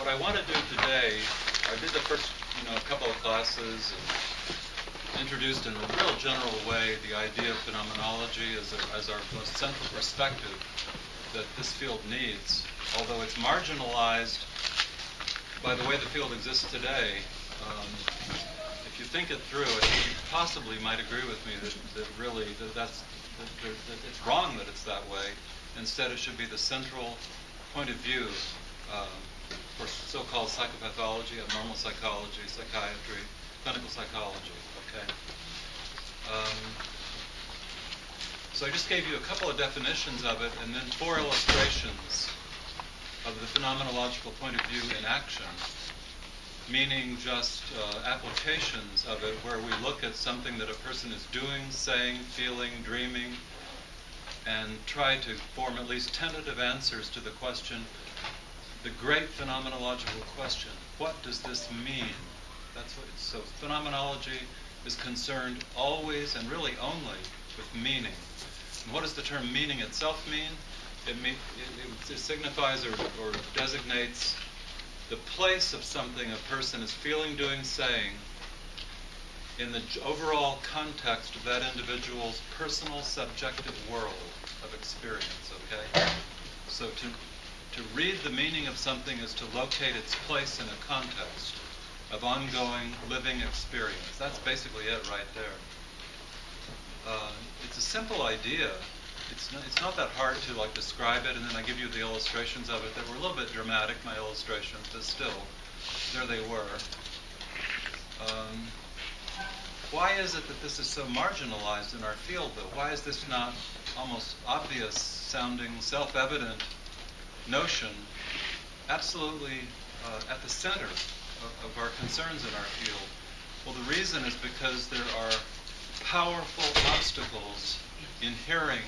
what I want to do today, I did the first, couple of classes and introduced in a real general way the idea of phenomenology as our most central perspective that this field needs, although it's marginalized by the way the field exists today. If you think it through, I think you possibly might agree with me that it's wrong that it's that way. Instead, it should be the central point of view for so-called psychopathology, abnormal psychology, psychiatry, clinical psychology. Okay. So I just gave you a couple of definitions of it, and then 4 illustrations of the phenomenological point of view in action, meaning just applications of it where we look at something that a person is doing, saying, feeling, dreaming, and try to form at least tentative answers to the question, the great phenomenological question: what does this mean? That's what. So phenomenology is concerned always and really only with meaning. And what does the term meaning itself mean? It signifies or designates the place of something a person is feeling, doing, saying in the overall context of that individual's personal, subjective world of experience, okay? So to read the meaning of something is to locate its place in a context of ongoing living experience. That's basically it right there. It's a simple idea. It's not that hard to describe it, and then I give you the illustrations of it that were a little bit dramatic, my illustrations, but still, there they were. Why is it that this is so marginalized in our field, though? Why is this not almost obvious sounding, self-evident notion absolutely at the center of our concerns in our field? Well, the reason is because there are powerful obstacles inhering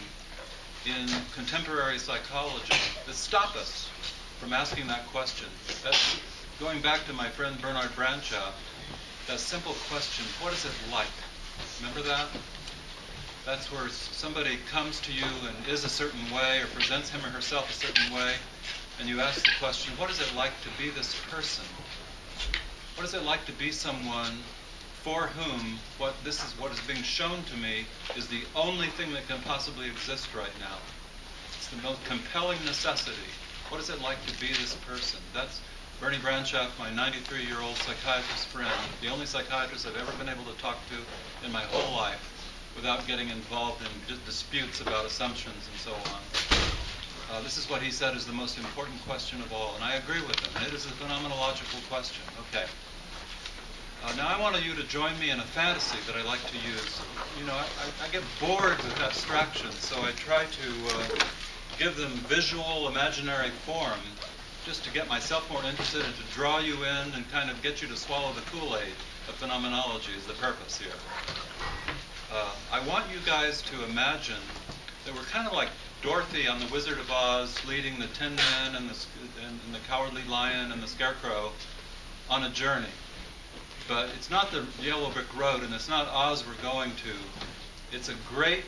in contemporary psychology that stop us from asking that question. That's going back to my friend Bernard Branchow, that simple question, what is it like? Remember that? That's where somebody comes to you and is a certain way or presents him or herself a certain way, and you ask the question, what is it like to be this person? What is it like to be someone for whom what is being shown to me is the only thing that can possibly exist right now? It's the most compelling necessity. What is it like to be this person? That's Bernie Branchow, my 93-year-old psychiatrist friend, the only psychiatrist I've ever been able to talk to in my whole life without getting involved in disputes about assumptions and so on. This is what he said is the most important question of all, and I agree with him. It is a phenomenological question. Okay. Now I want you to join me in a fantasy that I like to use. I get bored with abstractions, so I try to give them visual, imaginary form just to get myself more interested and to draw you in and kind of get you to swallow the Kool-Aid of phenomenology is the purpose here. I want you guys to imagine that we're kind of like Dorothy on The Wizard of Oz leading the Tin Men and the Cowardly Lion and the Scarecrow on a journey. But it's not the yellow brick road, and it's not Oz we're going to. It's a great,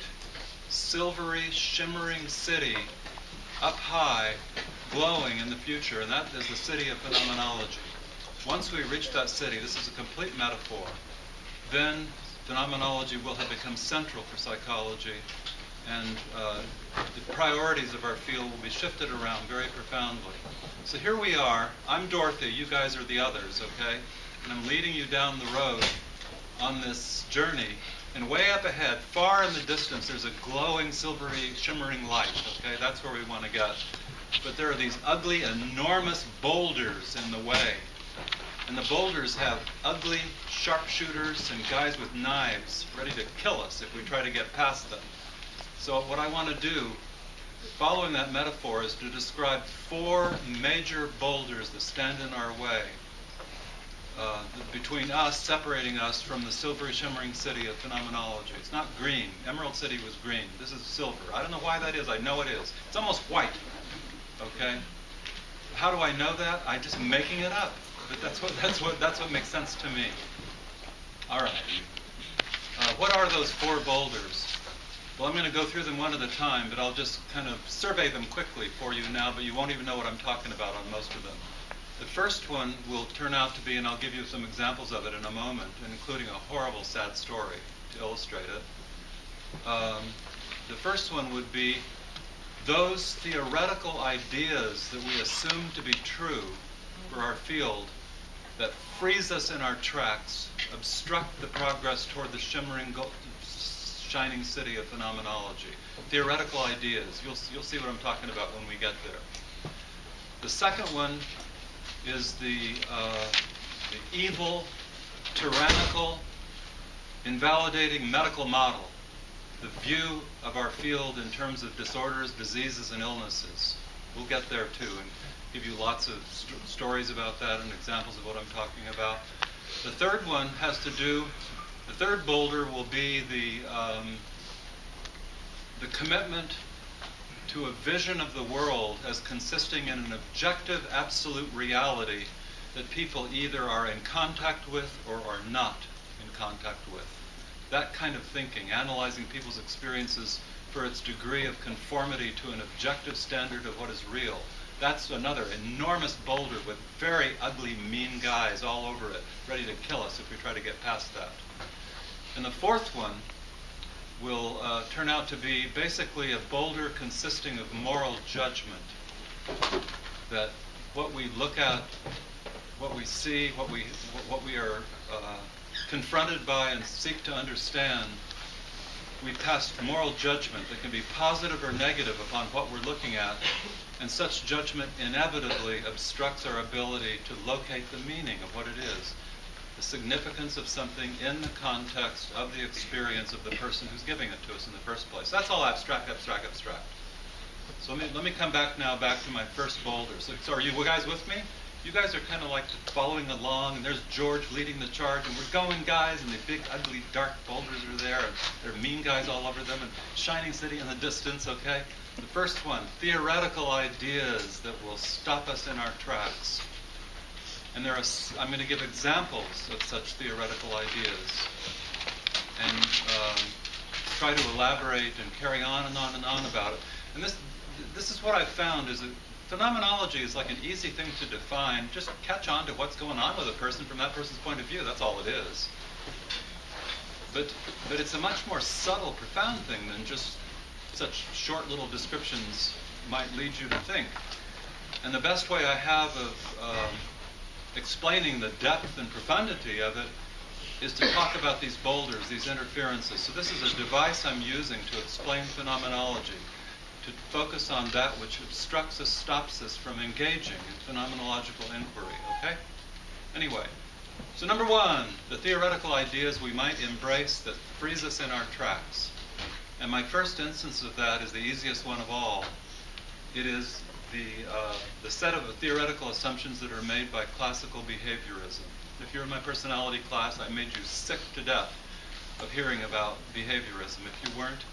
silvery, shimmering city up high, glowing in the future, and that is the city of phenomenology. Once we reach that city, this is a complete metaphor, then phenomenology will have become central for psychology, and the priorities of our field will be shifted around very profoundly. So here we are. I'm Dorothy. You guys are the others, okay? And I'm leading you down the road on this journey. And way up ahead, far in the distance, there's a glowing, silvery, shimmering light, okay? That's where we want to get. But there are these ugly, enormous boulders in the way. And the boulders have ugly sharpshooters and guys with knives ready to kill us if we try to get past them. So what I want to do, following that metaphor, is to describe 4 major boulders that stand in our way. Between us, separating us from the silvery, shimmering city of phenomenology. It's not green. Emerald City was green. This is silver. I don't know why that is. I know it is. It's almost white. Okay? How do I know that? I'm just making it up. But that's what makes sense to me. All right. What are those 4 boulders? Well, I'm going to go through them one at a time, but I'll just kind of survey them quickly for you now, but you won't even know what I'm talking about on most of them. The first one will turn out to be, and I'll give you some examples of it in a moment, including a horrible, sad story to illustrate it. The first one would be those theoretical ideas that we assume to be true for our field that freeze us in our tracks, obstruct the progress toward the shimmering, shining city of phenomenology. Theoretical ideas. You'll see what I'm talking about when we get there. The second one is the evil, tyrannical, invalidating medical model, the view of our field in terms of disorders, diseases, and illnesses. We'll get there too and give you lots of stories about that and examples of what I'm talking about. The third one has to do, the third boulder will be the commitment to a vision of the world as consisting in an objective, absolute reality that people either are in contact with or are not in contact with. That kind of thinking, analyzing people's experiences for its degree of conformity to an objective standard of what is real. That's another enormous boulder with very ugly, mean guys all over it, ready to kill us if we try to get past that. And the fourth one will turn out to be basically a boulder consisting of moral judgment. That what we look at, what we see, what we are confronted by and seek to understand, we pass moral judgment that can be positive or negative upon what we're looking at, and such judgment inevitably obstructs our ability to locate the meaning of what it is, the significance of something in the context of the experience of the person who's giving it to us in the first place. That's all abstract, abstract, abstract. So let me come back to my first boulder. So are you guys with me? You guys are kind of like following along, and there's George leading the charge, and we're going, guys, and the big, ugly, dark boulders are there, and there are mean guys all over them, and shining city in the distance, okay? The first one, theoretical ideas that will stop us in our tracks. And I'm going to give examples of such theoretical ideas and try to elaborate and carry on and on and on about it. And this is what I've found is that phenomenology is like an easy thing to define. Just catch on to what's going on with a person from that person's point of view. That's all it is. But it's a much more subtle, profound thing than just such short little descriptions might lead you to think. And the best way I have of explaining the depth and profundity of it is to talk about these boulders, these interferences. So this is a device I'm using to explain phenomenology, to focus on that which obstructs us, stops us from engaging in phenomenological inquiry, okay? Anyway, so number one, the theoretical ideas we might embrace that freeze us in our tracks. And my first instance of that is the easiest one of all. It is the set of theoretical assumptions that are made by classical behaviorism. If you're in my personality class, I made you sick to death of hearing about behaviorism. If you weren't,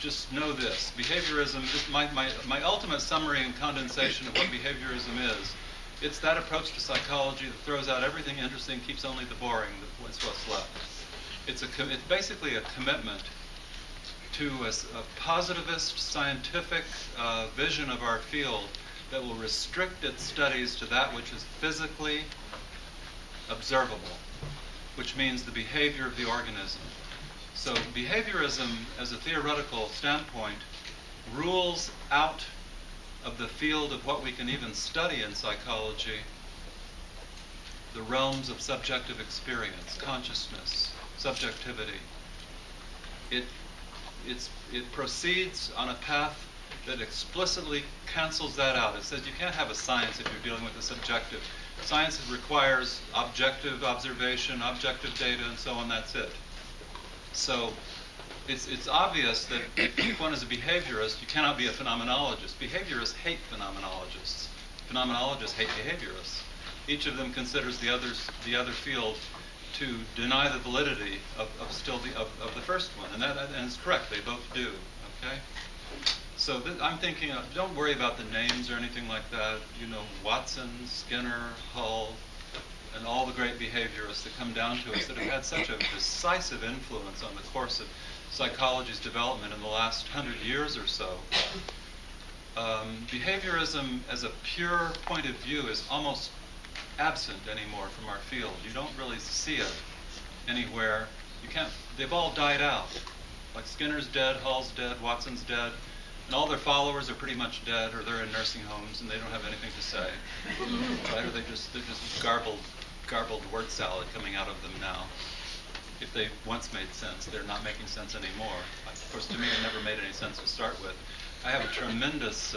just know this. Behaviorism, my ultimate summary and condensation of what behaviorism is, it's that approach to psychology that throws out everything interesting, keeps only the boring, that's what's left. It's basically a commitment to a positivist scientific vision of our field that will restrict its studies to that which is physically observable, which means the behavior of the organism. So behaviorism, as a theoretical standpoint, rules out of the field of what we can even study in psychology the realms of subjective experience, consciousness, subjectivity. It proceeds on a path that explicitly cancels that out. It says you can't have a science if you're dealing with the subjective. Science requires objective observation, objective data, and so on. That's it. So it's obvious that if one is a behaviorist, you cannot be a phenomenologist. Behaviorists hate phenomenologists. Phenomenologists hate behaviorists. Each of them considers the other field to deny the validity of the first one, and it's correct. They both do. Okay. So I'm thinking, don't worry about the names or anything like that. You know, Watson, Skinner, Hull, and all the great behaviorists that come down to us that have had such a decisive influence on the course of psychology's development in the last 100 years or so. behaviorism as a pure point of view is almost absent anymore from our field. You don't really see it anywhere. You can't. They've all died out. Like Skinner's dead, Hall's dead, Watson's dead, and all their followers are pretty much dead, or they're in nursing homes and they don't have anything to say, right? Or they're just garbled word salad coming out of them now. If they once made sense, they're not making sense anymore. Of course, to me, it never made any sense to start with. I have a tremendous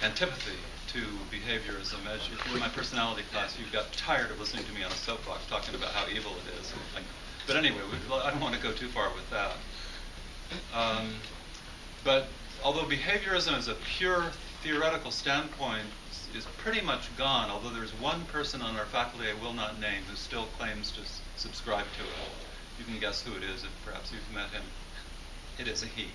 antipathy to behaviorism. As in my personality class, you got tired of listening to me on a soapbox talking about how evil it is. But anyway, I don't want to go too far with that. But although behaviorism as a pure theoretical standpoint is pretty much gone, although there's one person on our faculty I will not name who still claims to subscribe to it. You can guess who it is if perhaps you've met him. It is a he.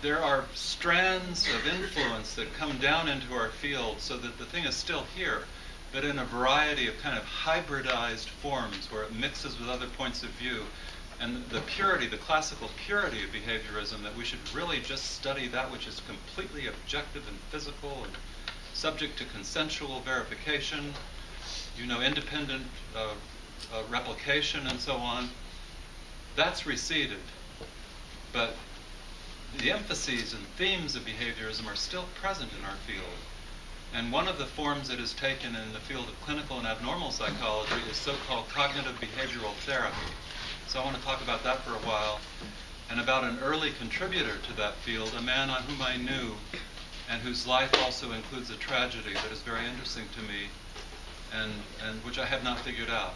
There are strands of influence that come down into our field so that the thing is still here, but in a variety of kind of hybridized forms where it mixes with other points of view. And the purity, the classical purity of behaviorism, that we should really just study that which is completely objective and physical and subject to consensual verification, independent replication and so on, that's receded. But the emphases and themes of behaviorism are still present in our field. And one of the forms it has taken in the field of clinical and abnormal psychology is so-called cognitive behavioral therapy. So I want to talk about that for a while, and about an early contributor to that field, a man on whom I knew, and whose life also includes a tragedy that is very interesting to me, and which I have not figured out.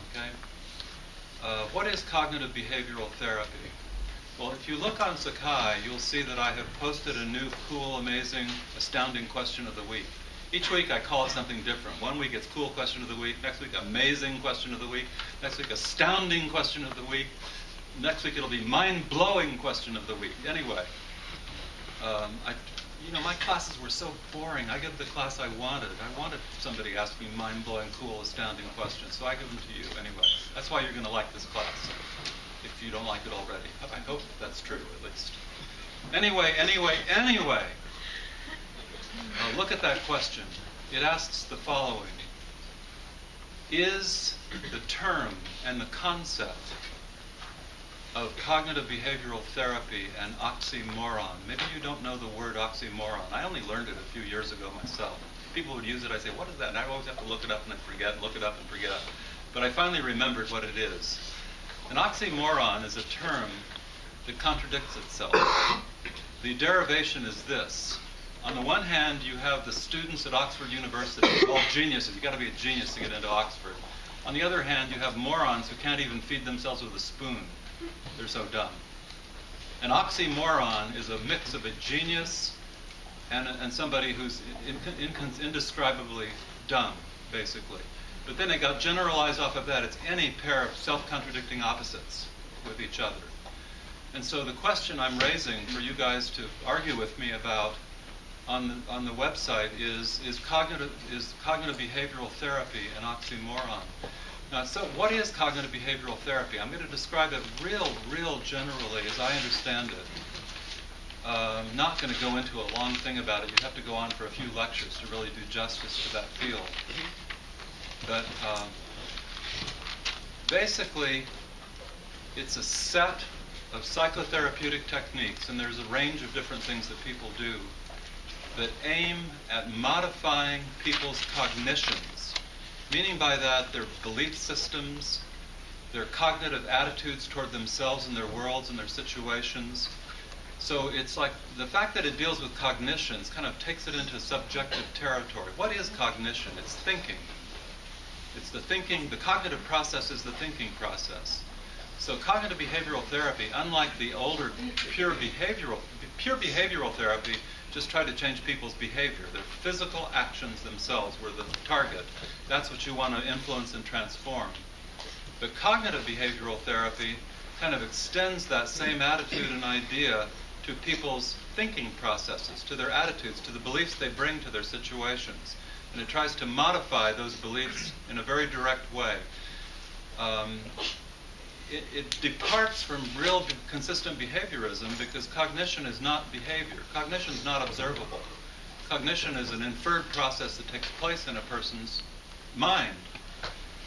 Okay? What is cognitive behavioral therapy? Well, if you look on Sakai, you'll see that I have posted a new, cool, amazing, astounding question of the week. Each week I call it something different. One week it's cool question of the week. Next week, amazing question of the week. Next week, astounding question of the week. Next week it'll be mind-blowing question of the week. Anyway, my classes were so boring. I gave the class I wanted. I wanted somebody asking mind-blowing, cool, astounding questions. So I give them to you anyway. That's why you're going to like this class, if you don't like it already. I hope that's true, at least. Anyway. Look at that question. It asks the following. Is the term and the concept of cognitive behavioral therapy an oxymoron? Maybe you don't know the word oxymoron. I only learned it a few years ago myself. People would use it. I say, what is that? And I always have to look it up and then forget, look it up and forget. But I finally remembered what it is. An oxymoron is a term that contradicts itself. The derivation is this. On the one hand, you have the students at Oxford University, all geniuses. You've got to be a genius to get into Oxford. On the other hand, you have morons who can't even feed themselves with a spoon. They're so dumb. An oxymoron is a mix of a genius and somebody who's indescribably dumb, basically. But then it got generalized off of that. It's any pair of self-contradicting opposites with each other. And so the question I'm raising for you guys to argue with me about on the website is cognitive behavioral therapy an oxymoron? Now, so what is cognitive behavioral therapy? I'm going to describe it real generally as I understand it. I'm not going to go into a long thing about it. You'd have to go on for a few lectures to really do justice to that field. But basically, it's a set of psychotherapeutic techniques, and there's a range of different things that people do that aim at modifying people's cognitions, meaning by that their belief systems, their cognitive attitudes toward themselves and their worlds and their situations. So it's like the fact that it deals with cognitions kind of takes it into subjective territory. What is cognition? It's thinking. It's the thinking, the cognitive process is the thinking process. So cognitive behavioral therapy, unlike the older pure behavioral therapy, just try to change people's behavior. Their physical actions themselves were the target. That's what you want to influence and transform. But cognitive behavioral therapy kind of extends that same attitude and idea to people's thinking processes, to their attitudes, to the beliefs they bring to their situations. And it tries to modify those beliefs in a very direct way. it departs from real consistent behaviorism because cognition is not behavior. Cognition is not observable. Cognition is an inferred process that takes place in a person's mind.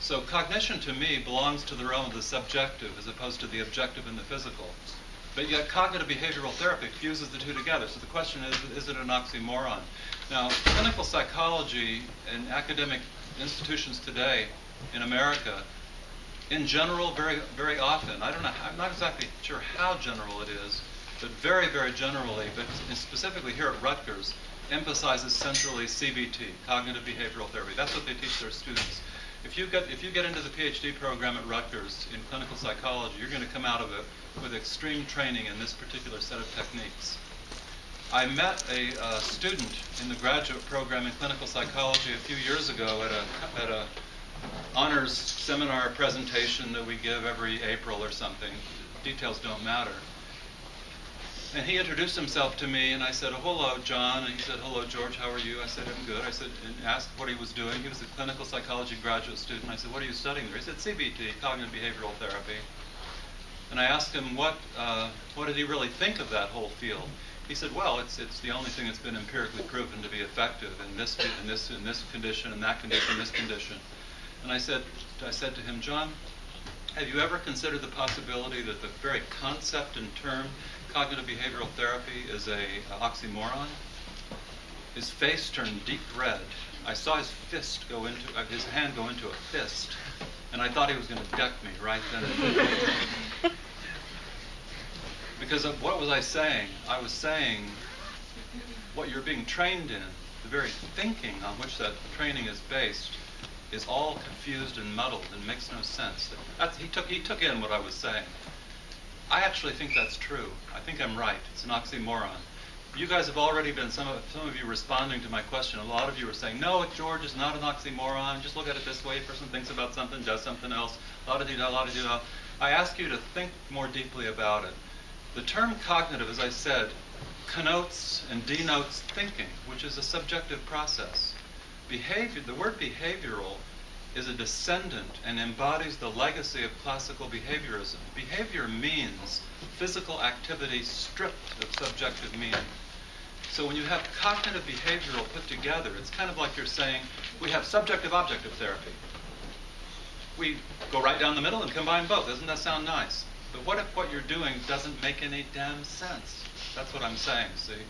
So cognition to me belongs to the realm of the subjective as opposed to the objective and the physical. But yet cognitive behavioral therapy fuses the two together. So the question is it an oxymoron? Now, clinical psychology in academic institutions today in America, in general, very, very often, I'm not exactly sure how general it is, but very, very generally, but specifically here at Rutgers, emphasizes centrally CBT, cognitive behavioral therapy. That's what they teach their students. If you get into the PhD program at Rutgers in clinical psychology, you're going to come out of it with extreme training in this particular set of techniques. I met a student in the graduate program in clinical psychology a few years ago at a honors seminar presentation that we give every April or something. Details don't matter. And he introduced himself to me, and I said, "Oh, hello, John." And he said, "Hello, George, how are you?" I said, "I'm good." I said, and asked what he was doing. He was a clinical psychology graduate student. I said, "What are you studying there?" He said, "CBT, cognitive behavioral therapy." And I asked him what did he really think of that whole field. He said, "Well, it's the only thing that's been empirically proven to be effective in this condition, in that condition, this condition." And I said to him, "John, have you ever considered the possibility that the very concept and term cognitive behavioral therapy is a oxymoron?" His face turned deep red. I saw his hand go into a fist, and I thought he was going to deck me right then and there. Because what was I saying? I was saying what you're being trained in, the very thinking on which that training is based, is all confused and muddled and makes no sense. He took in what I was saying. I actually think that's true. I think I'm right. It's an oxymoron. You guys have already been, some of you responding to my question. A lot of you are saying, "No, George, it's not an oxymoron. Just look at it this way. A person thinks about something, does something else. La-da-dee-da. I ask you to think more deeply about it. The term cognitive, as I said, connotes and denotes thinking, which is a subjective process. The word behavioral is a descendant and embodies the legacy of classical behaviorism. Behavior means physical activity stripped of subjective meaning. So when you have cognitive behavioral put together, it's kind of like you're saying, we have subjective-objective therapy. We go right down the middle and combine both. Doesn't that sound nice? But what if what you're doing doesn't make any damn sense? That's what I'm saying, see?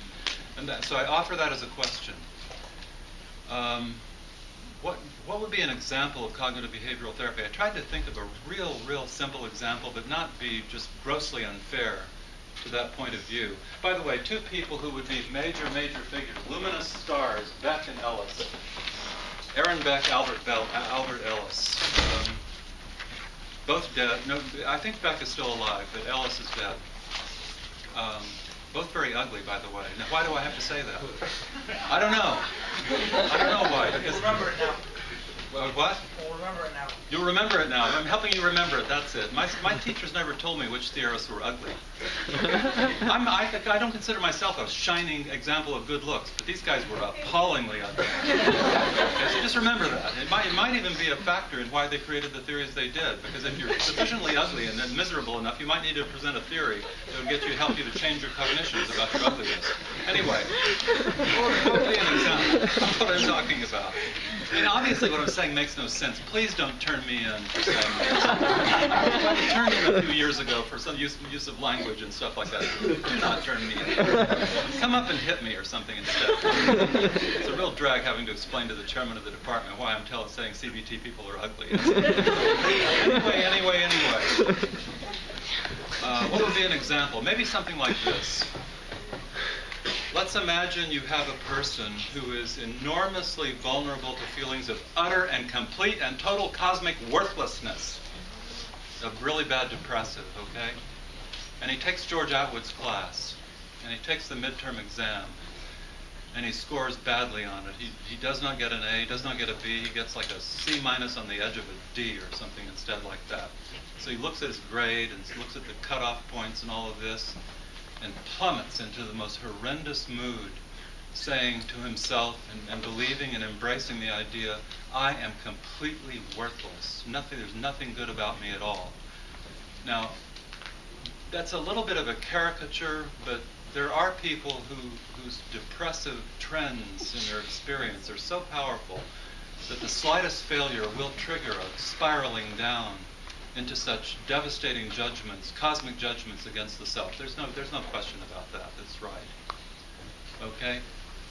And so I offer that as a question. What would be an example of cognitive behavioral therapy? I tried to think of a real simple example, but not be just grossly unfair to that point of view. By the way, two people who would be major figures, luminous stars, Beck and Ellis. Aaron Beck, Albert Ellis. Both dead. No, I think Beck is still alive, but Ellis is dead. Both very ugly, by the way. Now, why do I have to say that? I don't know. I don't know why. You'll remember it now. What? We'll remember it now. You'll remember it now. I'm helping you remember it. That's it. My teachers never told me which theorists were ugly. I don't consider myself a shining example of good looks, but these guys were appallingly ugly. Okay, so just remember that. It might even be a factor in why they created the theories they did, because if you're sufficiently ugly and then miserable enough, you might need to present a theory that would help you to change your cognitions about your ugliness. Anyway, what would be an example? That's what I'm talking about. And obviously what I'm saying makes no sense. Please don't turn me in for saying that. You turned in a few years ago for some use of language and stuff like that. Do not turn me in. Come up and hit me or something instead. It's a real drag having to explain to the chairman of the department why I'm saying CBT people are ugly. Anyway. What would be an example? Maybe something like this. Let's imagine you have a person who is enormously vulnerable to feelings of utter and complete and total cosmic worthlessness, of really bad depressive, okay? And he takes George Atwood's class, and he takes the midterm exam, and he scores badly on it. He does not get an A, he does not get a B, he gets like a C- on the edge of a D or something instead like that. So he looks at his grade and looks at the cutoff points and all of this, and plummets into the most horrendous mood, saying to himself and believing and embracing the idea, I am completely worthless. There's nothing good about me at all. Now, that's a little bit of a caricature, but there are people whose depressive trends in their experience are so powerful that the slightest failure will trigger a spiraling down into such devastating judgments, cosmic judgments against the self. There's no question about that. That's right. Okay?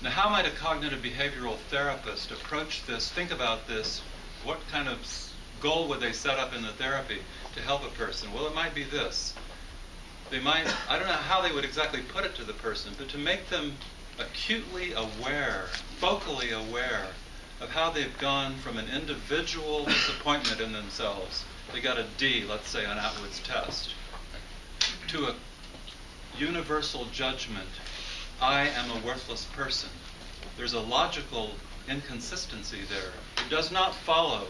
Now, how might a cognitive behavioral therapist approach this, think about this? What kind of goal would they set up in the therapy to help a person? Well, it might be this. They might, I don't know how they would exactly put it to the person, but to make them acutely aware, focally aware of how they've gone from an individual disappointment in themselves, they got a D, let's say, on Atwood's test, to a universal judgment, I am a worthless person. There's a logical inconsistency there. It does not follow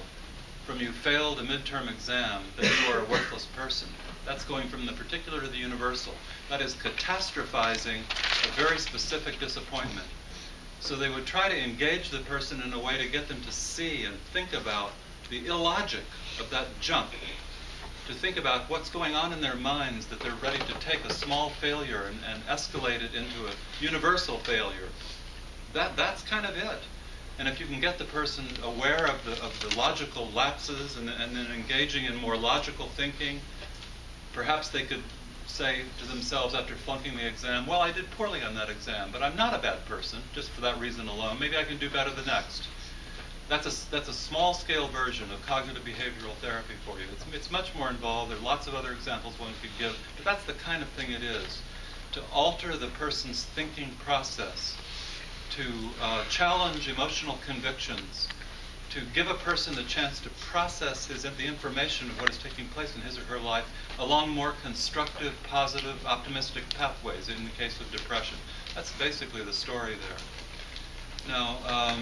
from you failed a midterm exam that you are a worthless person. That's going from the particular to the universal. That is catastrophizing a very specific disappointment. So they would try to engage the person in a way to get them to see and think about the illogic of that jump, to think about what's going on in their minds that they're ready to take a small failure and escalate it into a universal failure. That's kind of it. And if you can get the person aware of the logical lapses and then engaging in more logical thinking, perhaps they could say to themselves after flunking the exam, well, I did poorly on that exam, but I'm not a bad person, just for that reason alone. Maybe I can do better the next. That's a small-scale version of cognitive behavioral therapy for you. It's much more involved. There are lots of other examples one could give, but that's the kind of thing it is, to alter the person's thinking process, to challenge emotional convictions, to give a person the chance to process the information of what is taking place in his or her life along more constructive, positive, optimistic pathways in the case of depression. That's basically the story there. Now,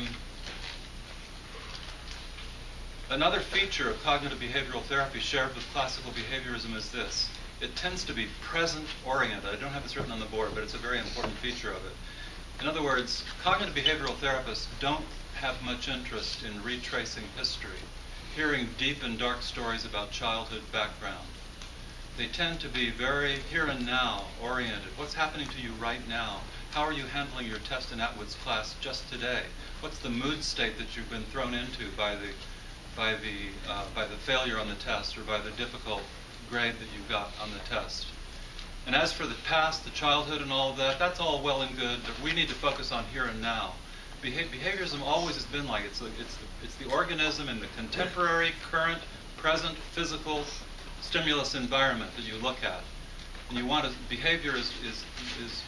another feature of cognitive behavioral therapy shared with classical behaviorism is this. It tends to be present-oriented. I don't have this written on the board, but it's a very important feature of it. In other words, cognitive behavioral therapists don't have much interest in retracing history, hearing deep and dark stories about childhood background. They tend to be very here and now oriented. What's happening to you right now? How are you handling your test in Atwood's class just today? What's the mood state that you've been thrown into by the failure on the test or by the difficult grade that you got on the test? And as for the past, the childhood and all of that, that's all well and good, but we need to focus on here and now. Behaviorism always has been like it's the organism in the contemporary, current, present, physical stimulus environment that you look at. And you want behavior is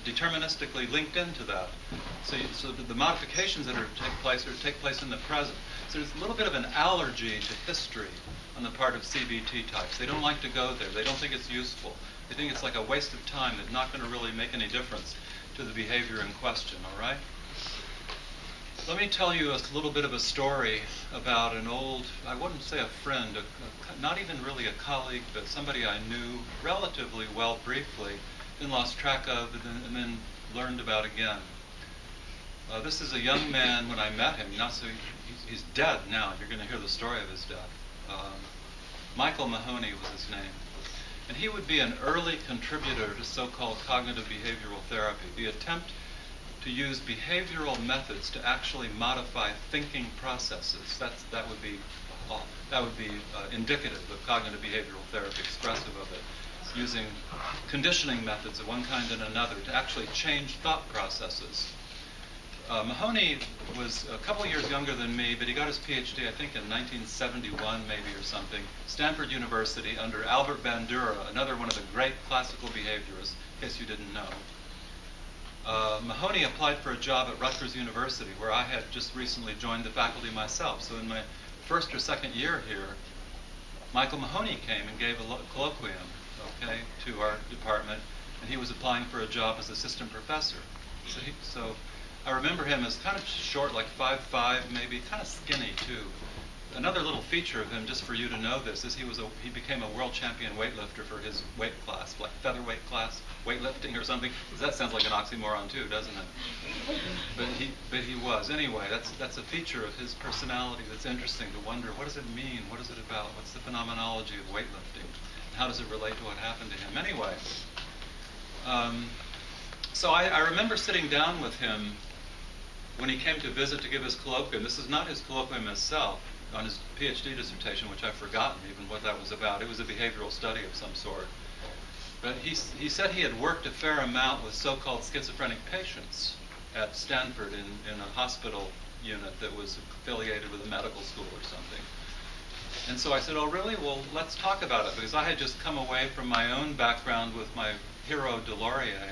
deterministically linked into that. So the modifications that take place in the present. So there's a little bit of an allergy to history on the part of CBT types. They don't like to go there. They don't think it's useful. They think it's like a waste of time. It's not going to really make any difference to the behavior in question, all right? Let me tell you a little bit of a story about an old, I wouldn't say a friend, not even really a colleague, but somebody I knew relatively well briefly, then lost track of, and then learned about again. This is a young man when I met him. He's dead now. You're going to hear the story of his death. Michael Mahoney was his name. And he would be an early contributor to so-called cognitive behavioral therapy, the attempt to use behavioral methods to actually modify thinking processes. That would be indicative of cognitive behavioral therapy, expressive of it, using conditioning methods of one kind and another to actually change thought processes. Mahoney was a couple years younger than me, but he got his PhD, I think, in 1971 maybe or something, Stanford University, under Albert Bandura, another one of the great classical behaviorists, in case you didn't know. Mahoney applied for a job at Rutgers University, where I had just recently joined the faculty myself. So in my first or second year here, Michael Mahoney came and gave a colloquium, okay, to our department, and he was applying for a job as assistant professor. So I remember him as kind of short, like 5'5", maybe, kind of skinny too. Another little feature of him, just for you to know this, is he became a world champion weightlifter for his weight class, like featherweight class, weightlifting or something. That sounds like an oxymoron too, doesn't it? But he was. Anyway, that's a feature of his personality that's interesting to wonder, what does it mean? What is it about? What's the phenomenology of weightlifting? how does it relate to what happened to him? Anyway, so I remember sitting down with him when he came to visit to give his colloquium. This is not his colloquium itself, on his PhD dissertation, which I've forgotten even what that was about. It was a behavioral study of some sort. But he said he had worked a fair amount with so-called schizophrenic patients at Stanford in a hospital unit that was affiliated with a medical school or something. And so I said, oh really? Well, let's talk about it, because I had just come away from my own background with my hero Delorier,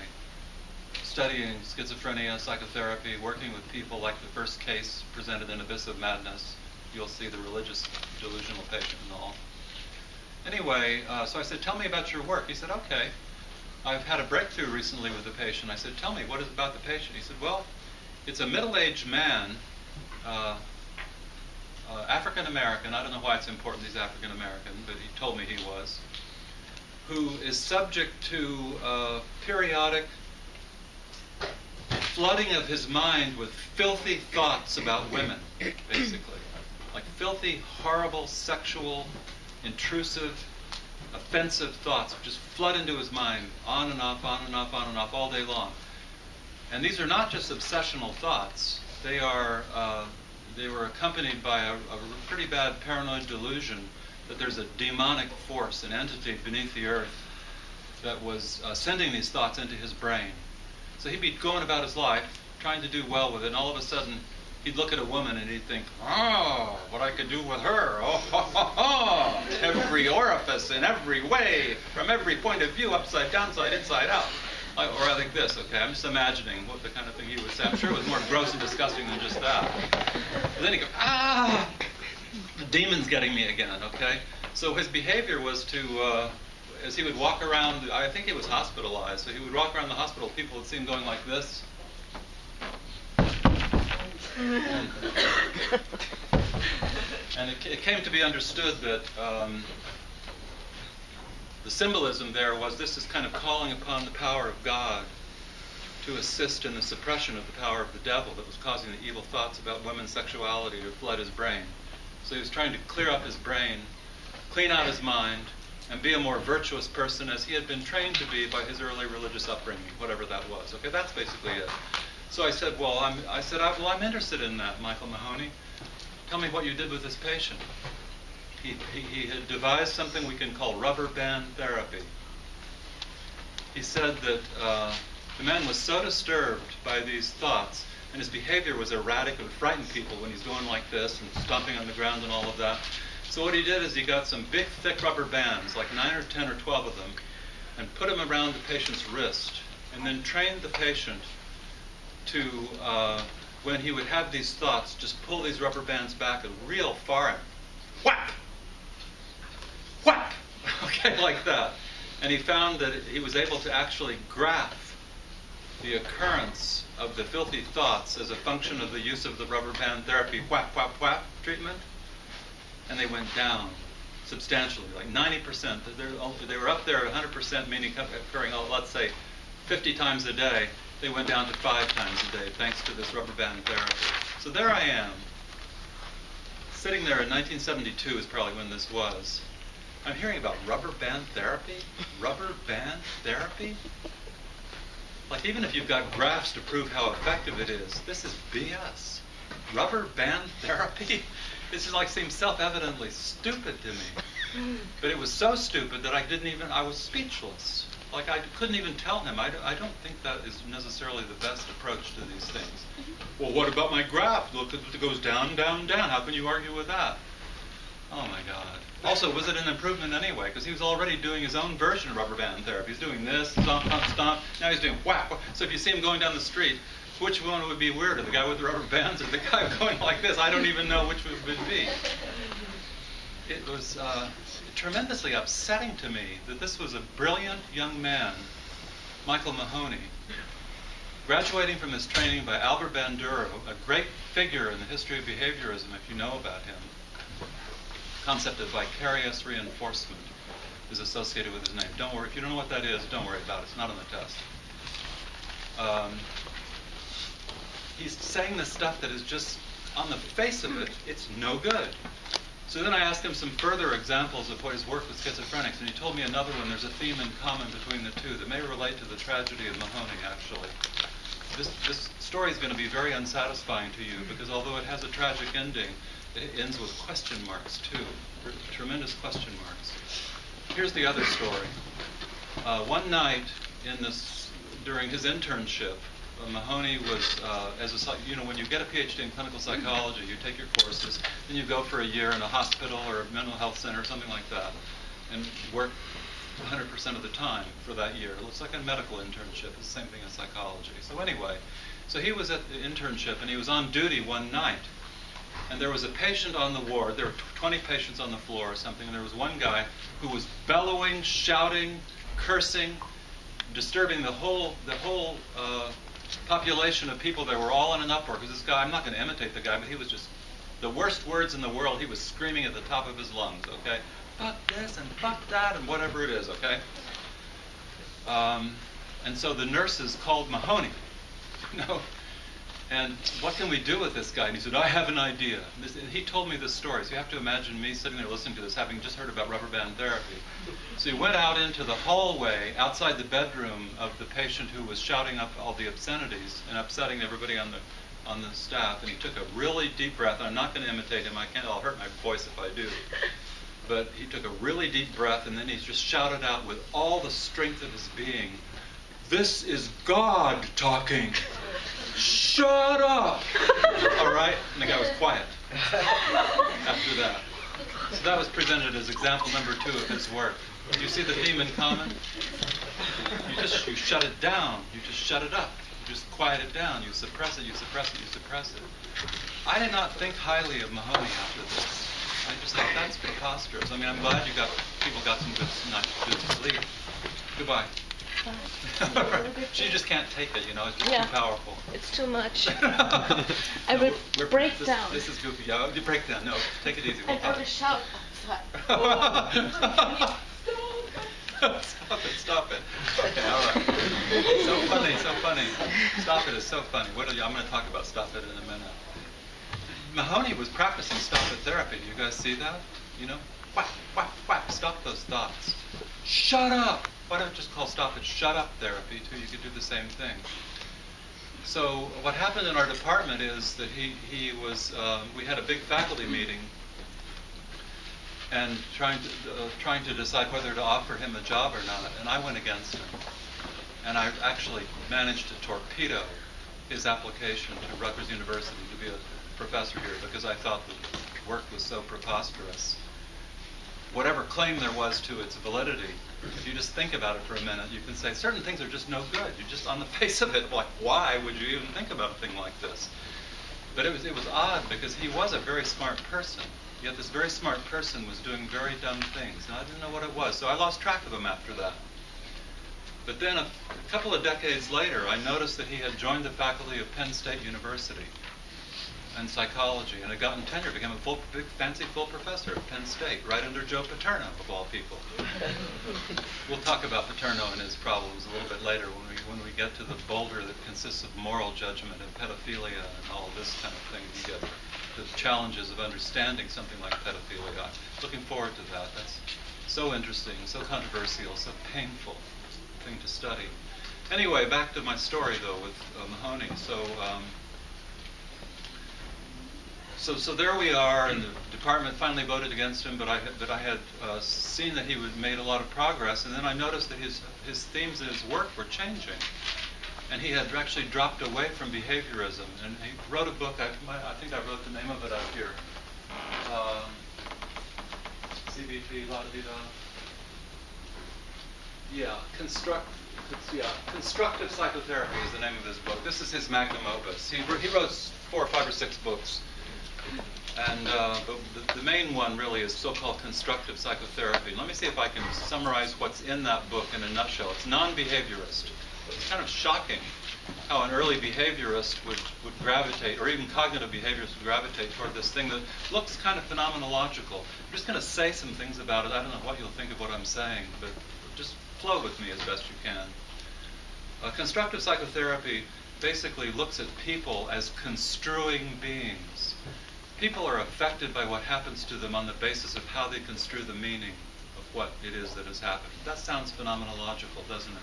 studying schizophrenia, psychotherapy, working with people like the first case presented in Abyss of Madness. You'll see the religious delusional patient and all. Anyway, so I said, tell me about your work. He said, okay. I've had a breakthrough recently with the patient. I said, tell me, what is about the patient? He said, well, it's a middle-aged man, African-American. I don't know why it's important he's African-American, but he told me he was, who is subject to periodic flooding of his mind with filthy thoughts about women, basically. Like filthy, horrible, sexual, intrusive, offensive thoughts just flood into his mind on and off, on and off, on and off all day long. And these are not just obsessional thoughts. They were accompanied by a pretty bad paranoid delusion that there's a demonic force, an entity beneath the earth that was sending these thoughts into his brain. So he'd be going about his life, trying to do well with it, and all of a sudden he'd look at a woman and he'd think, oh, what I could do with her. Oh, ha, ha, ha. Every orifice in every way, from every point of view, upside, downside, inside out. Or I think this, okay, I'm just imagining what the kind of thing he would say. I'm sure it was more gross and disgusting than just that. And then he'd go, ah, the demon's getting me again, okay? So his behavior was to, as he would walk around, I think he was hospitalized, so he would walk around the hospital, people would see him going like this. And it came to be understood that the symbolism there was this is kind of calling upon the power of God to assist in the suppression of the power of the devil that was causing the evil thoughts about women's sexuality to flood his brain. So he was trying to clear up his brain, clean out his mind, and be a more virtuous person as he had been trained to be by his early religious upbringing, whatever that was. Okay, that's basically it. So I said, well, I'm interested in that, Michael Mahoney. Tell me what you did with this patient. He had devised something we can call rubber band therapy. He said that the man was so disturbed by these thoughts, and his behavior was erratic. It would frighten people when he's going like this and stomping on the ground and all of that. So what he did is he got some big, thick rubber bands, like 9 or 10 or 12 of them, and put them around the patient's wrist, and then trained the patient to, when he would have these thoughts, just pull these rubber bands back and real far and whack! Whack! Okay, like that. And he found that he was able to actually graph the occurrence of the filthy thoughts as a function of the use of the rubber band therapy whack, whack, whack treatment. And they went down substantially, like 90%. They were up there at 100%, meaning occurring, let's say, 50 times a day. They went down to 5 times a day, thanks to this rubber band therapy. So there I am, sitting there in 1972 is probably when this was. I'm hearing about rubber band therapy? Rubber band therapy? Like, even if you've got graphs to prove how effective it is, this is BS. Rubber band therapy? This is like seems self-evidently stupid to me. But it was so stupid that I was speechless. Like, I couldn't even tell him. I don't think that is necessarily the best approach to these things. Well, what about my graph? Look, it goes down, down, down. How can you argue with that? Oh, my God. Also, was it an improvement anyway? Because he was already doing his own version of rubber band therapy. He's doing this, stomp, stomp, stomp. Now he's doing whack, whack. So if you see him going down the street, which one would be weirder, the guy with the rubber bands or the guy going like this? I don't even know which it would be. It was tremendously upsetting to me that this was a brilliant young man, Michael Mahoney, graduating from his training by Albert Bandura, a great figure in the history of behaviorism, if you know about him. The concept of vicarious reinforcement is associated with his name. Don't worry, if you don't know what that is, don't worry about it. It's not on the test. He's saying this stuff that is just, on the face of it, it's no good. So then I asked him some further examples of what his work with schizophrenics, and he told me another one. There's a theme in common between the two that may relate to the tragedy of Mahoney, actually. This story is going to be very unsatisfying to you because although it has a tragic ending, it ends with question marks too, tremendous question marks. Here's the other story. One night during his internship, Mahoney was, when you get a PhD in clinical psychology, you take your courses, then you go for a year in a hospital or a mental health center or something like that, and work 100% of the time for that year. It looks like a medical internship. It's the same thing as psychology. So anyway, he was at the internship, and he was on duty one night. And there was a patient on the ward. There were 20 patients on the floor or something, and there was one guy who was bellowing, shouting, cursing, disturbing the whole population of people. They were all in an uproar because this guy, I'm not going to imitate the guy, but he was just the worst words in the world. He was screaming at the top of his lungs, okay? Fuck this and fuck that and whatever it is, okay? And so the nurses called Mahoney, and what can we do with this guy? And he said, I have an idea. And he told me this story, so you have to imagine me sitting there listening to this, having just heard about rubber band therapy. So he went out into the hallway outside the bedroom of the patient who was shouting up all the obscenities and upsetting everybody on the staff, and he took a really deep breath. And I'm not going to imitate him. I'll hurt my voice if I do. But he took a really deep breath, and then he just shouted out with all the strength of his being, "This is God talking. Shut up!" All right? And the guy was quiet after that. So that was presented as example number 2 of his work. Do you see the theme in common? You shut it down. You just shut it up. You just quiet it down. You suppress it, you suppress it, you suppress it. I did not think highly of Mahoney after this. I just thought, that's preposterous. I mean, I'm glad people got some good sleep. Goodbye. She just can't take it, it's just too powerful. It's too much. I will break down. This is goofy. Yeah, you break down. No, take it easy. I will shout. Stop it. Okay, all right. So funny. Stop it is so funny. I'm going to talk about stop it in a minute. Mahoney was practicing stop it therapy. Do you guys see that? Whack, whack, whack. Stop those thoughts. Shut up. Why don't we just call stop it shut up therapy too? You could do the same thing. So what happened in our department is that we had a big faculty meeting and trying to decide whether to offer him a job or not, and I went against him. And I actually managed to torpedo his application to Rutgers University to be a professor here because I thought the work was so preposterous. Whatever claim there was to its validity, if you just think about it for a minute, you can say certain things are just no good. You just, on the face of it, like, why would you even think about a thing like this? But it was odd because he was a very smart person. Yet this very smart person was doing very dumb things, and I didn't know what it was. So I lost track of him after that. But then a couple of decades later, I noticed that he had joined the faculty of Penn State University in psychology and had gotten tenure, became a big, fancy full professor at Penn State, right under Joe Paterno, of all people. We'll talk about Paterno and his problems a little bit later when we get to the boulder that consists of moral judgment and pedophilia and all this kind of thing. You get the challenges of understanding something like pedophilia. I'm looking forward to that. That's so interesting, so controversial, so painful thing to study. Anyway, back to my story, though, with Mahoney. So there we are, and the department finally voted against him, but I had seen that he had made a lot of progress, and then I noticed that his themes in his work were changing. And he had actually dropped away from behaviorism, and he wrote a book, I think I wrote the name of it out here, CBT, la-da-dee-da. Yeah, Constructive Psychotherapy is the name of his book. This is his magnum opus. He wrote 4 or 5 or 6 books. And but the main one really is so-called constructive psychotherapy. And let me see if I can summarize what's in that book in a nutshell. It's non-behaviorist. It's kind of shocking how an early behaviorist would gravitate, or even cognitive behaviorists would gravitate toward this thing that looks kind of phenomenological. I'm just going to say some things about it. I don't know what you'll think of what I'm saying, but just flow with me as best you can. Constructive psychotherapy basically looks at people as construing beings. people are affected by what happens to them on the basis of how they construe the meaning of what it is that has happened. That sounds phenomenological, doesn't it?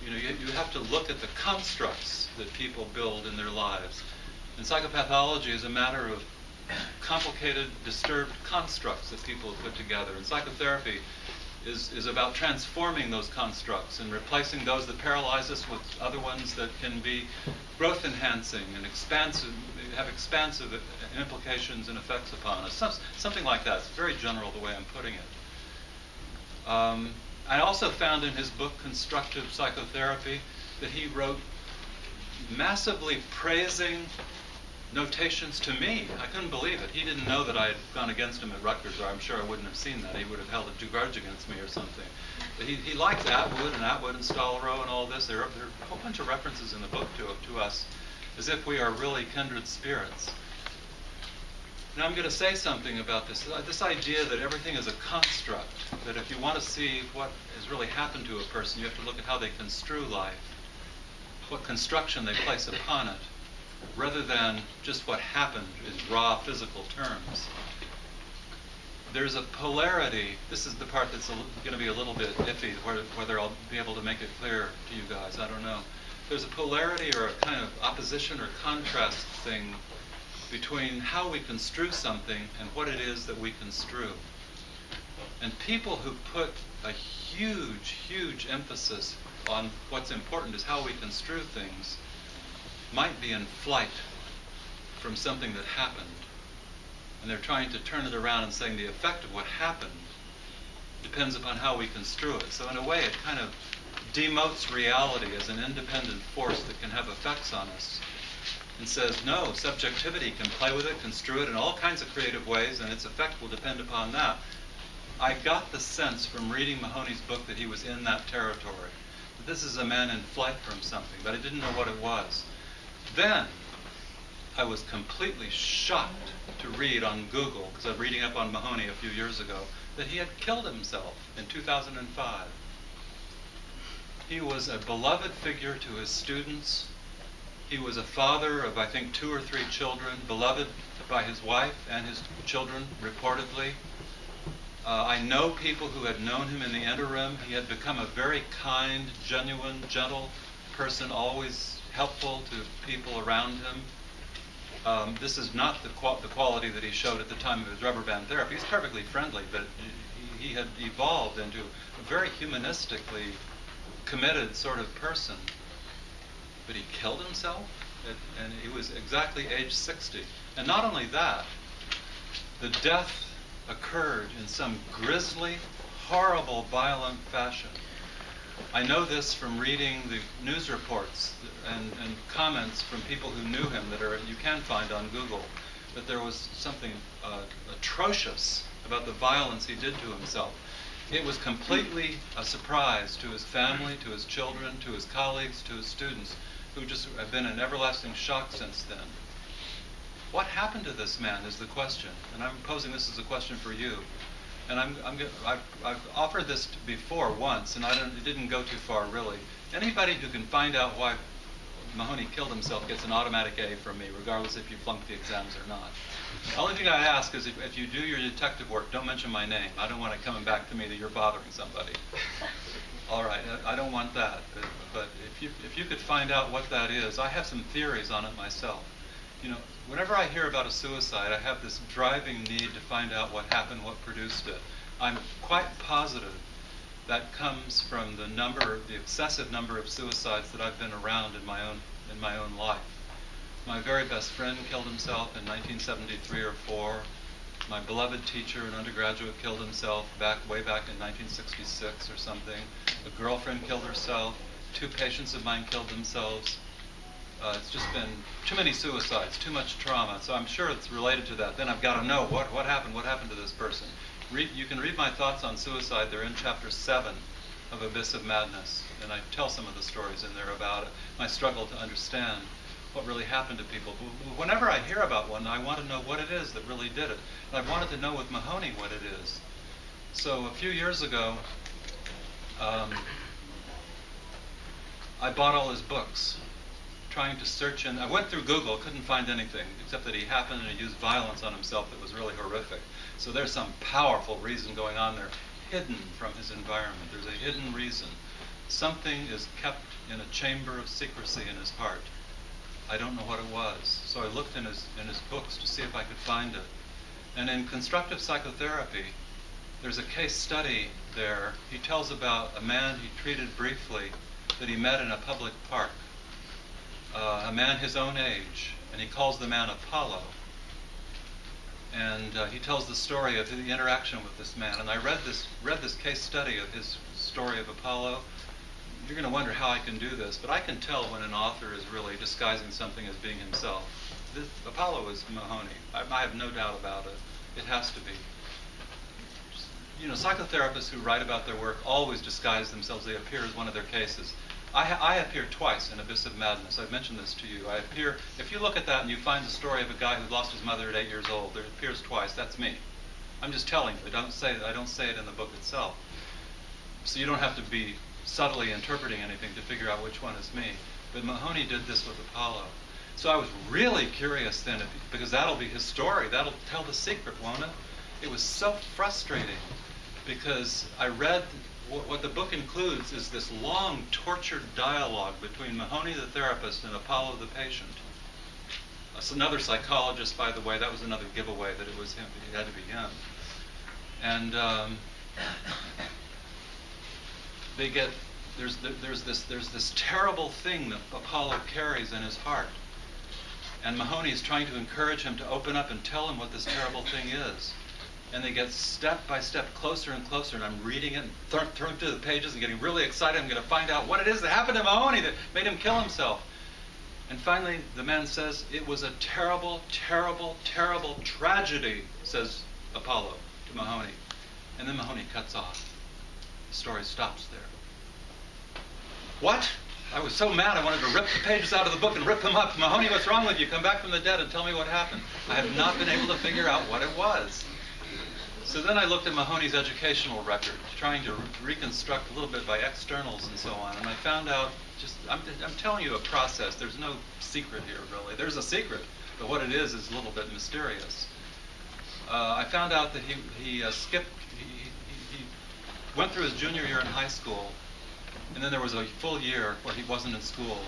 You have to look at the constructs that people build in their lives. And psychopathology is a matter of complicated, disturbed constructs that people have put together. And psychotherapy is about transforming those constructs and replacing those that paralyze us with other ones that can be growth-enhancing and have expansive implications and effects upon us. Something like that. It's very general the way I'm putting it. I also found in his book, Constructive Psychotherapy, that he wrote massively praising notations to me. I couldn't believe it. He didn't know that I had gone against him at Rutgers, or I'm sure I wouldn't have seen that. He would have held a grudge against me or something. But he liked Atwood and Stollerow and all this. There are a whole bunch of references in the book to us as if we are really kindred spirits. Now I'm going to say something about this idea that everything is a construct, that if you want to see what has really happened to a person, you have to look at how they construe life, what construction they place upon it, rather than just what happened in raw physical terms. There's a polarity. This is the part that's going to be a little bit iffy, whether I'll be able to make it clear to you guys. I don't know. There's a polarity or a kind of opposition or contrast thing between how we construe something and what it is that we construe. And people who put a huge, huge emphasis on what's important is how we construe things might be in flight from something that happened. And they're trying to turn it around and saying the effect of what happened depends upon how we construe it. So in a way, it kind of demotes reality as an independent force that can have effects on us. And says, no, subjectivity can play with it, construe it in all kinds of creative ways, and its effect will depend upon that. I got the sense from reading Mahoney's book that he was in that territory. That this is a man in flight from something, but I didn't know what it was. Then I was completely shocked to read on Google, because I was reading up on Mahoney a few years ago, that he had killed himself in 2005. He was a beloved figure to his students. He was a father of, I think, 2 or 3 children, beloved by his wife and his children, reportedly. I know people who had known him in the interim. He had become a very kind, genuine, gentle person, always helpful to people around him. This is not the quality that he showed at the time of his rubber band therapy. He's perfectly friendly, but he had evolved into a very humanistically committed sort of person. But he killed himself, and he was exactly age 60. And not only that, the death occurred in some grisly, horrible, violent fashion. I know this from reading the news reports and comments from people who knew him that you can find on Google, that there was something atrocious about the violence he did to himself. It was completely a surprise to his family, to his children, to his colleagues, to his students, who just have been in everlasting shock since then. What happened to this man is the question, and I'm posing this as a question for you. And I've offered this before once, and it didn't go too far really. Anybody who can find out why Mahoney killed himself gets an automatic A from me, regardless if you flunked the exams or not. The only thing I ask is if you do your detective work, don't mention my name. I don't want it coming back to me that you're bothering somebody. All right, I don't want that. But if you could find out what that is, I have some theories on it myself. Whenever I hear about a suicide, I have this driving need to find out what happened, what produced it. I'm quite positive that comes from the excessive number of suicides that I've been around in my own life. My very best friend killed himself in 1973 or 4. My beloved teacher, an undergraduate, killed himself way back in 1966 or something. A girlfriend killed herself. 2 patients of mine killed themselves. It's just been too many suicides, too much trauma. So I'm sure it's related to that. Then I've got to know what happened to this person. You can read my thoughts on suicide. They're in chapter 7 of Abyss of Madness. And I tell some of the stories in there about it. My struggle to understand what really happened to people. Whenever I hear about one, I want to know what it is that really did it. And I wanted to know with Mahoney what it is. So a few years ago, I bought all his books, trying to search in. I went through Google, couldn't find anything, except that he happened to use violence on himself that was really horrific. So there's some powerful reason going on there, hidden from his environment. There's a hidden reason. Something is kept in a chamber of secrecy in his heart. I don't know what it was. So I looked in his books to see if I could find it. And in constructive psychotherapy, there's a case study there. He tells about a man he treated briefly that he met in a public park. A man his own age, and he calls the man Apollo. And he tells the story of the interaction with this man. And I read this case study of his story of Apollo. You're going to wonder how I can do this, but I can tell when an author is really disguising something as being himself. Apollo is Mahoney. I have no doubt about it. It has to be. You know, psychotherapists who write about their work always disguise themselves. They appear as one of their cases. I appear twice in Abyss of Madness. I've mentioned this to you. I appear, if you look at that and you find the story of a guy who lost his mother at 8 years old, it appears twice. That's me. I'm just telling you. I don't say it in the book itself. So you don't have to be subtly interpreting anything to figure out which one is me. But Mahoney did this with Apollo. So I was really curious then, because that'll be his story. That'll tell the secret, won't it? It was so frustrating because I read what the book includes is this long, tortured dialogue between Mahoney, the therapist, and Apollo, the patient. That's another psychologist, by the way. That was another giveaway that it was him. It had to be him. And there's this terrible thing that Apollo carries in his heart. And Mahoney is trying to encourage him to open up and tell him what this terrible thing is. And they get step by step closer and closer, and I'm reading it and throwing through the pages and getting really excited. I'm going to find out what it is that happened to Mahoney that made him kill himself. And finally, the man says, "It was a terrible, terrible, terrible tragedy," says Apollo to Mahoney. And then Mahoney cuts off. The story stops there. What? I was so mad I wanted to rip the pages out of the book and rip them up. Mahoney, what's wrong with you? Come back from the dead and tell me what happened. I have not been able to figure out what it was. So then I looked at Mahoney's educational record, trying to reconstruct a little bit by externals and so on, and I found out, I'm telling you a process. There's no secret here, really. There's a secret, but what it is a little bit mysterious. I found out that he went through his junior year in high school, and then there was a full year where he wasn't in school,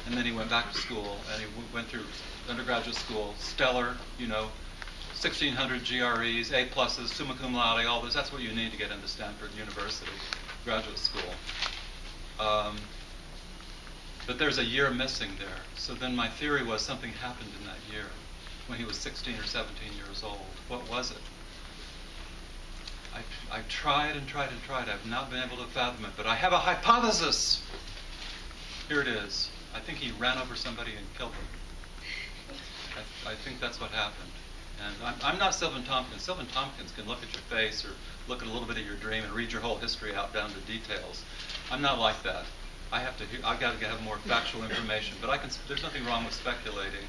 and then he went back to school, and he went through undergraduate school, stellar, 1,600 GREs, A pluses, summa cum laude, all this. That's what you need to get into Stanford University, graduate school. But there's a year missing there. So then my theory was something happened in that year when he was 16 or 17 years old. What was it? I've tried and tried and tried. I've not been able to fathom it, but I have a hypothesis. Here it is. I think he ran over somebody and killed them. I think that's what happened. And I'm not Sylvan Tompkins. Sylvan Tompkins can look at your face or look at a little bit of your dream and read your whole history out down to details. I'm not like that. I've got to have more factual information. But there's nothing wrong with speculating.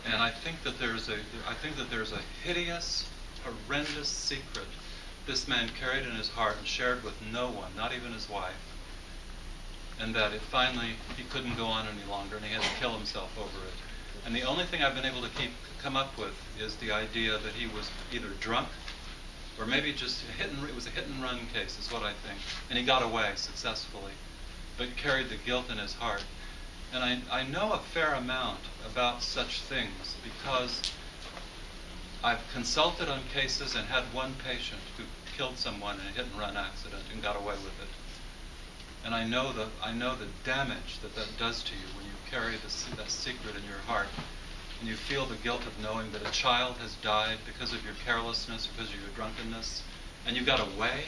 And I think that there's a hideous, horrendous secret this man carried in his heart and shared with no one, not even his wife. And that finally he couldn't go on any longer and he had to kill himself over it. And the only thing I've been able to come up with is the idea that he was either drunk or maybe just it was a hit and run case, is what I think. And he got away successfully, but carried the guilt in his heart. And I know a fair amount about such things because I've consulted on cases and had one patient who killed someone in a hit and run accident and got away with it. And I know the damage that does to you when you carry that secret in your heart, and you feel the guilt of knowing that a child has died because of your carelessness, because of your drunkenness, and you got away.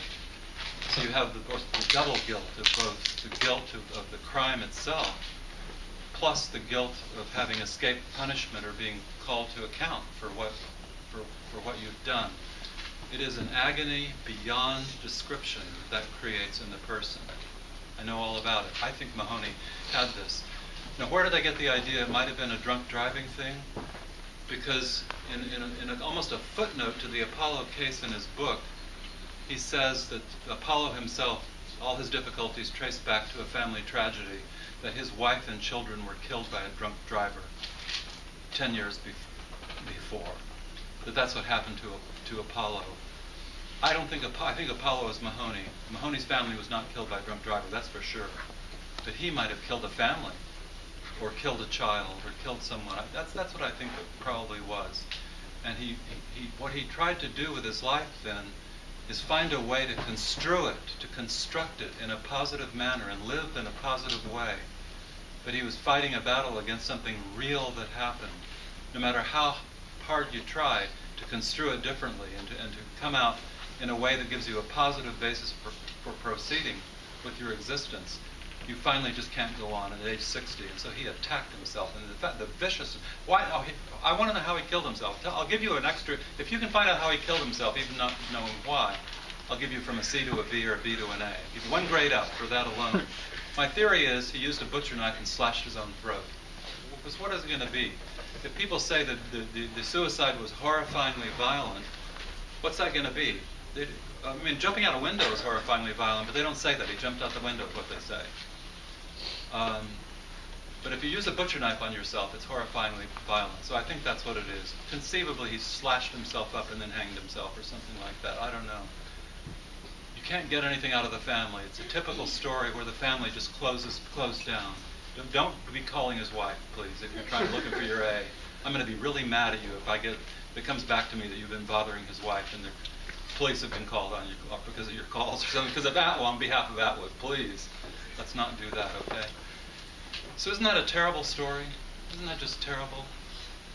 So you have the double guilt of both the guilt of the crime itself, plus the guilt of having escaped punishment or being called to account for what you've done. It is an agony beyond description that creates in the person. I know all about it. I think Mahoney had this. Now, where did I get the idea it might have been a drunk driving thing? Because in almost a footnote to the Apollo case in his book, he says that Apollo himself all his difficulties traced back to a family tragedy, that his wife and children were killed by a drunk driver 10 years before. That's what happened to Apollo. I think Apollo is Mahoney. Mahoney's family was not killed by a drunk driver, that's for sure. But he might have killed a family, or killed a child, or killed someone. That's what I think it probably was. And what he tried to do with his life then is find a way to construe it, to construct it in a positive manner and live in a positive way. But he was fighting a battle against something real that happened. No matter how hard you try to construe it differently and to come out in a way that gives you a positive basis for proceeding with your existence, you finally just can't go on at age 60. And so he attacked himself. And the vicious... I want to know how he killed himself. I'll give you an extra... If you can find out how he killed himself, even not knowing why, I'll give you from a C to a B or a B to an A. Give you one grade up for that alone. My theory is he used a butcher knife and slashed his own throat. Because what is it going to be? If people say that the suicide was horrifyingly violent, what's that going to be? Jumping out a window is horrifyingly violent, but they don't say that. He jumped out the window is what they say. But if you use a butcher knife on yourself, it's horrifyingly violent. So I think that's what it is. Conceivably, he slashed himself up and then hanged himself or something like that. I don't know. You can't get anything out of the family. It's a typical story where the family just closed down. Don't be calling his wife, please, if you're looking for your A. I'm going to be really mad at you if it comes back to me that you've been bothering his wife and the police have been called on you because of your calls or something. Because of Atwood, on behalf of Atwood, please, let's not do that, okay? So isn't that a terrible story? Isn't that just terrible?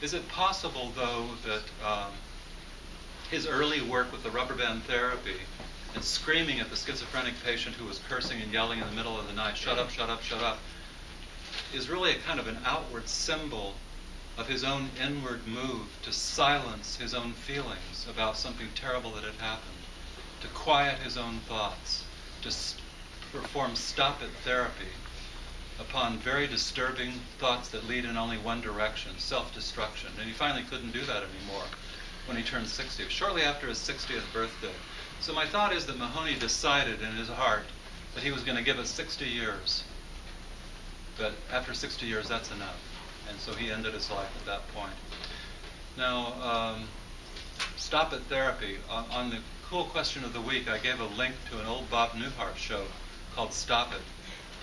Is it possible, though, that his early work with the rubber band therapy and screaming at the schizophrenic patient who was cursing and yelling in the middle of the night, shut up, shut up, shut up, is really a kind of an outward symbol of his own inward move to silence his own feelings about something terrible that had happened, to quiet his own thoughts, to perform stop-it therapy upon very disturbing thoughts that lead in only one direction, self-destruction. And he finally couldn't do that anymore when he turned 60, shortly after his 60th birthday. So my thought is that Mahoney decided in his heart that he was going to give it 60 years. But after 60 years, that's enough. And so he ended his life at that point. Now, stop-it therapy. On the Cool Question of the Week, I gave a link to an old Bob Newhart show called Stop It.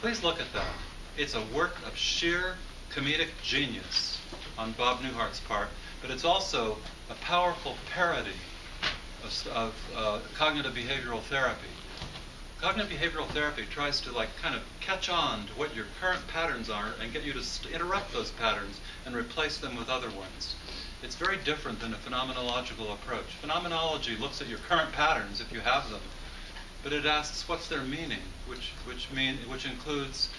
Please look at that. It's a work of sheer comedic genius on Bob Newhart's part, but it's also a powerful parody of cognitive behavioral therapy. Cognitive behavioral therapy tries to kind of catch on to what your current patterns are and get you to interrupt those patterns and replace them with other ones. It's very different than a phenomenological approach. Phenomenology looks at your current patterns if you have them, but it asks what's their meaning, which includes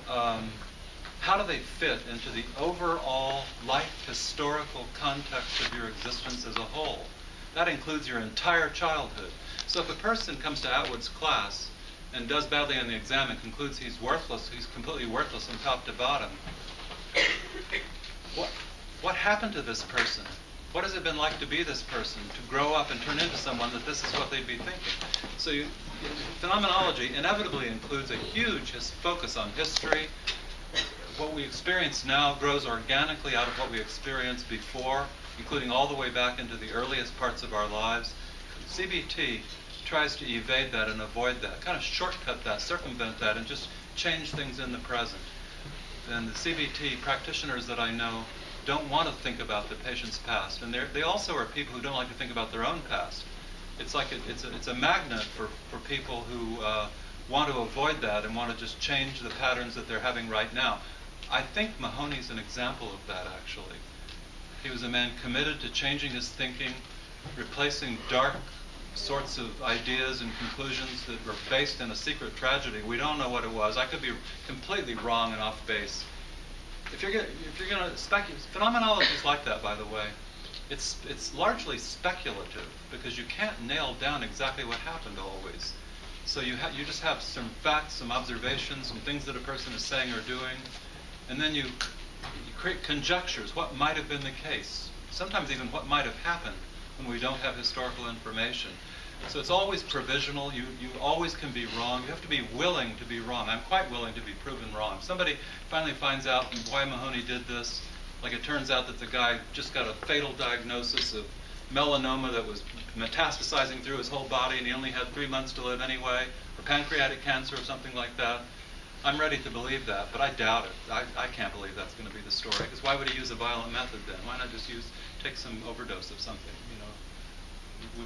how do they fit into the overall life historical context of your existence as a whole. That includes your entire childhood. So if a person comes to Atwood's class and does badly on the exam and concludes he's worthless, he's completely worthless from top to bottom, what happened to this person? What has it been like to be this person, to grow up and turn into someone that this is what they'd be thinking? So phenomenology inevitably includes a huge focus on history. What we experience now grows organically out of what we experienced before, including all the way back into the earliest parts of our lives. CBT tries to evade that and avoid that, kind of shortcut that, circumvent that, and just change things in the present. And the CBT practitioners that I know don't want to think about the patient's past, and they also are people who don't like to think about their own past. It's like it's a magnet for people who want to avoid that and want to just change the patterns that they're having right now. I think Mahoney's an example of that, actually. He was a man committed to changing his thinking, replacing dark sorts of ideas and conclusions that were based in a secret tragedy. We don't know what it was. I could be completely wrong and off base. If you're going to speculate, phenomenology is like that, by the way. It's largely speculative because you can't nail down exactly what happened always. So you just have some facts, some observations, some things that a person is saying or doing, and then you create conjectures. What might have been the case? Sometimes even what might have happened when we don't have historical information. So it's always provisional. You always can be wrong. You have to be willing to be wrong. I'm quite willing to be proven wrong. If somebody finally finds out why Mahoney did this, like it turns out that the guy just got a fatal diagnosis of melanoma that was metastasizing through his whole body and he only had 3 months to live anyway, or pancreatic cancer or something like that, I'm ready to believe that, but I doubt it. I can't believe that's going to be the story, because why would he use a violent method then? Why not just take some overdose of something, you know?